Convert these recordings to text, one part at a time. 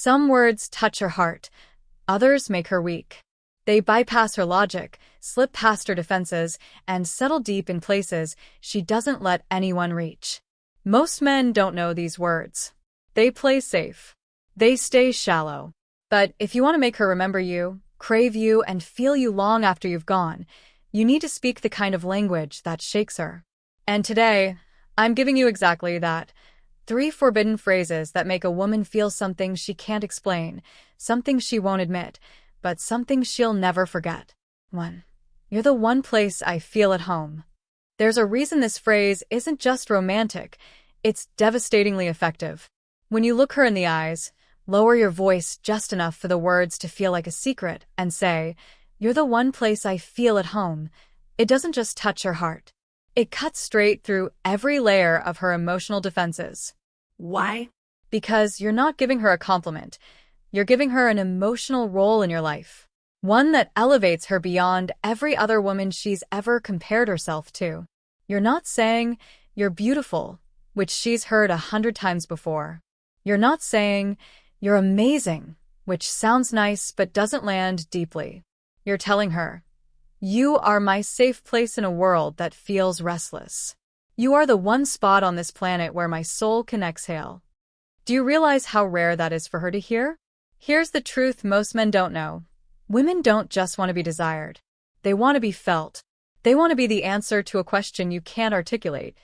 Some words touch her heart, others make her weak. They bypass her logic, slip past her defenses, and settle deep in places she doesn't let anyone reach. Most men don't know these words. They play safe. They stay shallow. But if you want to make her remember you, crave you, and feel you long after you've gone, you need to speak the kind of language that shakes her. And today, I'm giving you exactly that. 3 forbidden phrases that make a woman feel something she can't explain, something she won't admit, but something she'll never forget. 1. You're the one place I feel at home. There's a reason this phrase isn't just romantic, it's devastatingly effective. When you look her in the eyes, lower your voice just enough for the words to feel like a secret and say, "You're the one place I feel at home." It doesn't just touch her heart. It cuts straight through every layer of her emotional defenses. Why? Because you're not giving her a compliment. You're giving her an emotional role in your life. One that elevates her beyond every other woman she's ever compared herself to. You're not saying, "You're beautiful," which she's heard 100 times before. You're not saying, "You're amazing," which sounds nice but doesn't land deeply. You're telling her, "You are my safe place in a world that feels restless. You are the one spot on this planet where my soul can exhale." Do you realize how rare that is for her to hear? Here's the truth most men don't know. Women don't just want to be desired. They want to be felt. They want to be the answer to a question you can't articulate.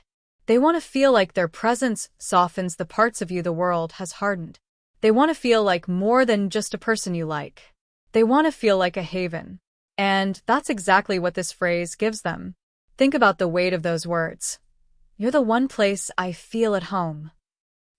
They want to feel like their presence softens the parts of you the world has hardened. They want to feel like more than just a person you like. They want to feel like a haven. And that's exactly what this phrase gives them. Think about the weight of those words. You're the one place I feel at home.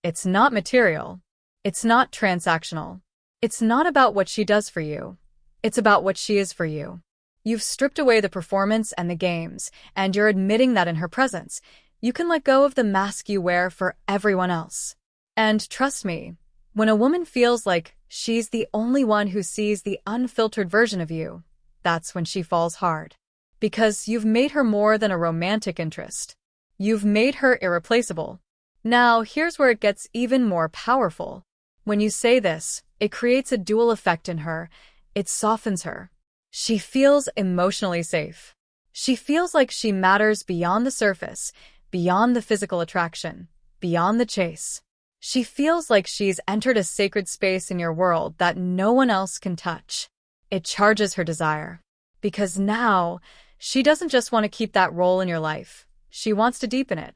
It's not material. It's not transactional. It's not about what she does for you. It's about what she is for you. You've stripped away the performance and the games, and you're admitting that in her presence, you can let go of the mask you wear for everyone else. And trust me, when a woman feels like she's the only one who sees the unfiltered version of you, that's when she falls hard. Because you've made her more than a romantic interest. You've made her irreplaceable. Now, here's where it gets even more powerful. When you say this, it creates a dual effect in her. It softens her. She feels emotionally safe. She feels like she matters beyond the surface, beyond the physical attraction, beyond the chase. She feels like she's entered a sacred space in your world that no one else can touch. It charges her desire. Because now, she doesn't just want to keep that role in your life. She wants to deepen it.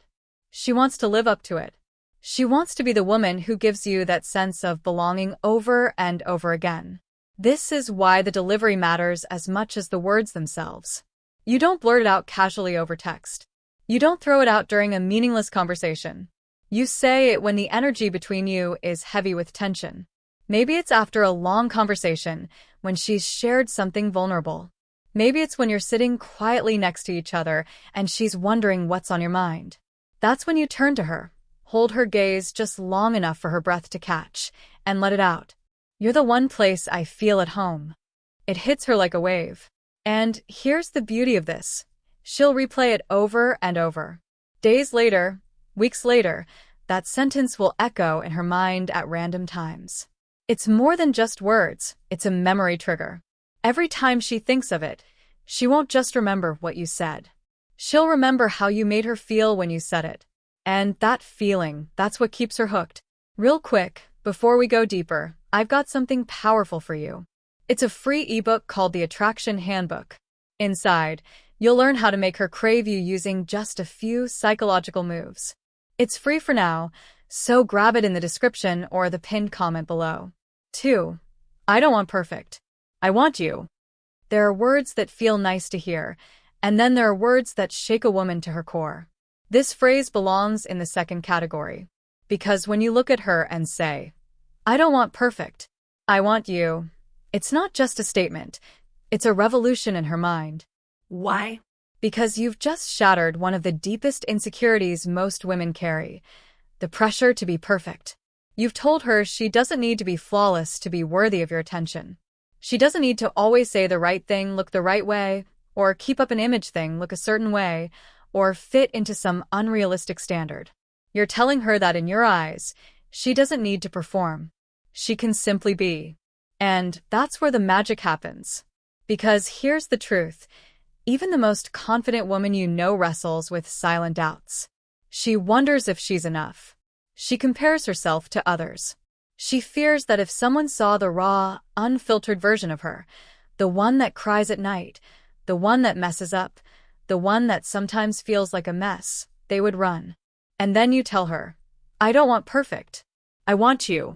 She wants to live up to it. She wants to be the woman who gives you that sense of belonging over and over again. This is why the delivery matters as much as the words themselves. You don't blurt it out casually over text. You don't throw it out during a meaningless conversation. You say it when the energy between you is heavy with tension. Maybe it's after a long conversation, when she's shared something vulnerable. Maybe it's when you're sitting quietly next to each other and she's wondering what's on your mind. That's when you turn to her, hold her gaze just long enough for her breath to catch, and let it out. You're the one place I feel at home. It hits her like a wave. And here's the beauty of this. She'll replay it over and over. Days later, weeks later, that sentence will echo in her mind at random times. It's more than just words, it's a memory trigger. Every time she thinks of it, she won't just remember what you said. She'll remember how you made her feel when you said it. And that feeling, that's what keeps her hooked. Real quick, before we go deeper, I've got something powerful for you. It's a free ebook called The Attraction Handbook. Inside, you'll learn how to make her crave you using just a few psychological moves. It's free for now, so grab it in the description or the pinned comment below. 2. I don't want perfect. I want you. There are words that feel nice to hear, and then there are words that shake a woman to her core. This phrase belongs in the second category. Because when you look at her and say, "I don't want perfect, I want you," it's not just a statement, it's a revolution in her mind. Why? Because you've just shattered one of the deepest insecurities most women carry, the pressure to be perfect. You've told her she doesn't need to be flawless to be worthy of your attention. She doesn't need to always say the right thing, look the right way, or keep up an image thing, look a certain way, or fit into some unrealistic standard. You're telling her that in your eyes, she doesn't need to perform. She can simply be. And that's where the magic happens. Because here's the truth. Even the most confident woman you know wrestles with silent doubts. She wonders if she's enough. She compares herself to others. She fears that if someone saw the raw, unfiltered version of her, the one that cries at night, the one that messes up, the one that sometimes feels like a mess, they would run. And then you tell her, I don't want perfect. I want you.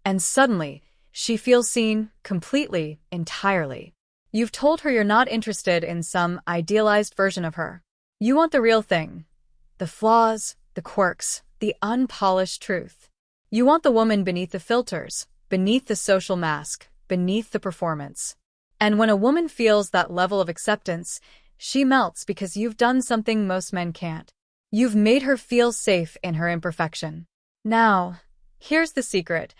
And suddenly, she feels seen completely, entirely. You've told her you're not interested in some idealized version of her. You want the real thing. The flaws, the quirks, the unpolished truth. You want the woman beneath the filters, beneath the social mask, beneath the performance. And when a woman feels that level of acceptance, she melts because you've done something most men can't. You've made her feel safe in her imperfection. Now, here's the secret.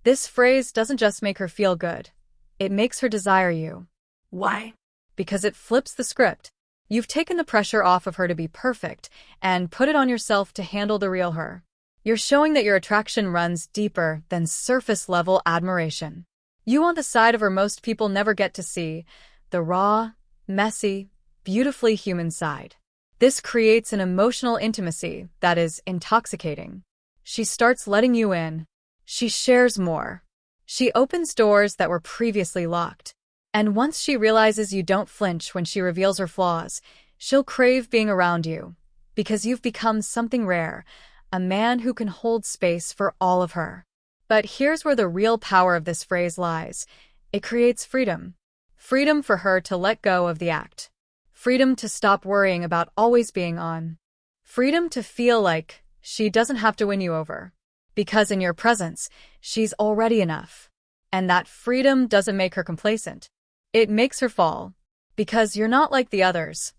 This phrase doesn't just make her feel good. It makes her desire you. Why? Because it flips the script. You've taken the pressure off of her to be perfect and put it on yourself to handle the real her. You're showing that your attraction runs deeper than surface-level admiration. You want the side of her most people never get to see, the raw, messy, beautifully human side. This creates an emotional intimacy that is intoxicating. She starts letting you in. She shares more. She opens doors that were previously locked. And once she realizes you don't flinch when she reveals her flaws, she'll crave being around you. Because you've become something rare, a man who can hold space for all of her. But here's where the real power of this phrase lies. It creates freedom. Freedom for her to let go of the act. Freedom to stop worrying about always being on. Freedom to feel like she doesn't have to win you over. Because in your presence, she's already enough. And that freedom doesn't make her complacent. It makes her fall. Because you're not like the others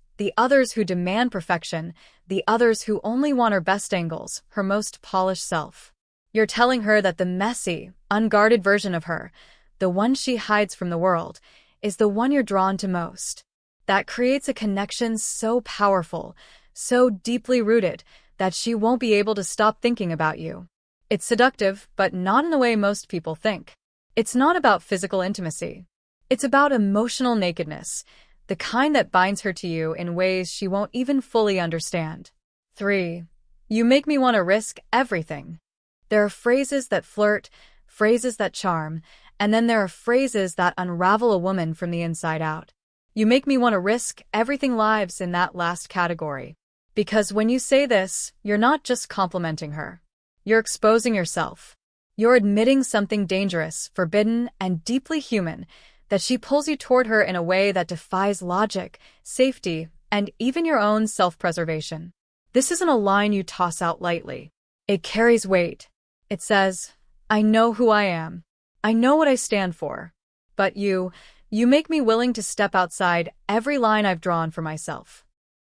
who demand perfection, the others who only want her best angles, her most polished self. You're telling her that the messy, unguarded version of her, the one she hides from the world, is the one you're drawn to most. That creates a connection so powerful, so deeply rooted, that she won't be able to stop thinking about you. It's seductive, but not in the way most people think. It's not about physical intimacy. It's about emotional nakedness, the kind that binds her to you in ways she won't even fully understand. 3. You make me want to risk everything. There are phrases that flirt, phrases that charm, and then there are phrases that unravel a woman from the inside out. You make me want to risk everything lives in that last category. Because when you say this, you're not just complimenting her. You're exposing yourself. You're admitting something dangerous, forbidden, and deeply human, that she pulls you toward her in a way that defies logic, safety, and even your own self-preservation. This isn't a line you toss out lightly. It carries weight. It says, I know who I am. I know what I stand for. But you make me willing to step outside every line I've drawn for myself.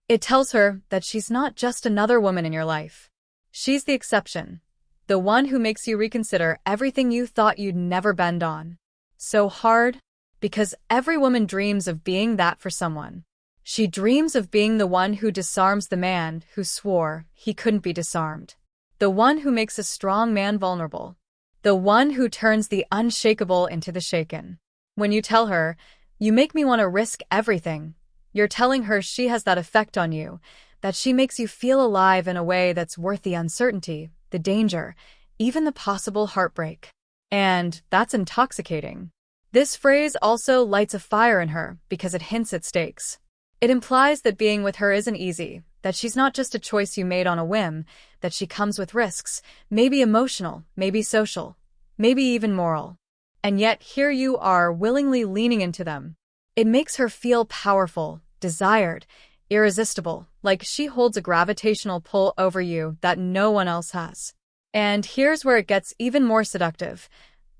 It tells her that she's not just another woman in your life. She's the exception. The one who makes you reconsider everything you thought you'd never bend on. So hard? Because every woman dreams of being that for someone. She dreams of being the one who disarms the man who swore he couldn't be disarmed. The one who makes a strong man vulnerable. The one who turns the unshakable into the shaken. When you tell her, you make me want to risk everything, you're telling her she has that effect on you, that she makes you feel alive in a way that's worth the uncertainty, the danger, even the possible heartbreak. And that's intoxicating. This phrase also lights a fire in her because it hints at stakes. It implies that being with her isn't easy, that she's not just a choice you made on a whim, that she comes with risks, maybe emotional, maybe social, maybe even moral. And yet here you are willingly leaning into them. It makes her feel powerful, desired, irresistible, like she holds a gravitational pull over you that no one else has. And here's where it gets even more seductive.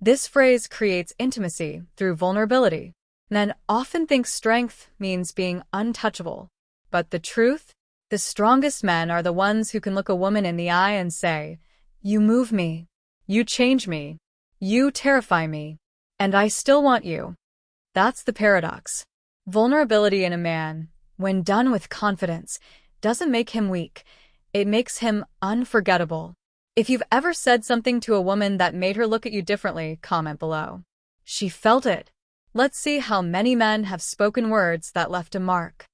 This phrase creates intimacy through vulnerability. Men often think strength means being untouchable. But the truth? The strongest men are the ones who can look a woman in the eye and say, you move me. You change me. You terrify me. And I still want you. That's the paradox. Vulnerability in a man, when done with confidence, doesn't make him weak. It makes him unforgettable. If you've ever said something to a woman that made her look at you differently, comment below. She felt it. Let's see how many men have spoken words that left a mark.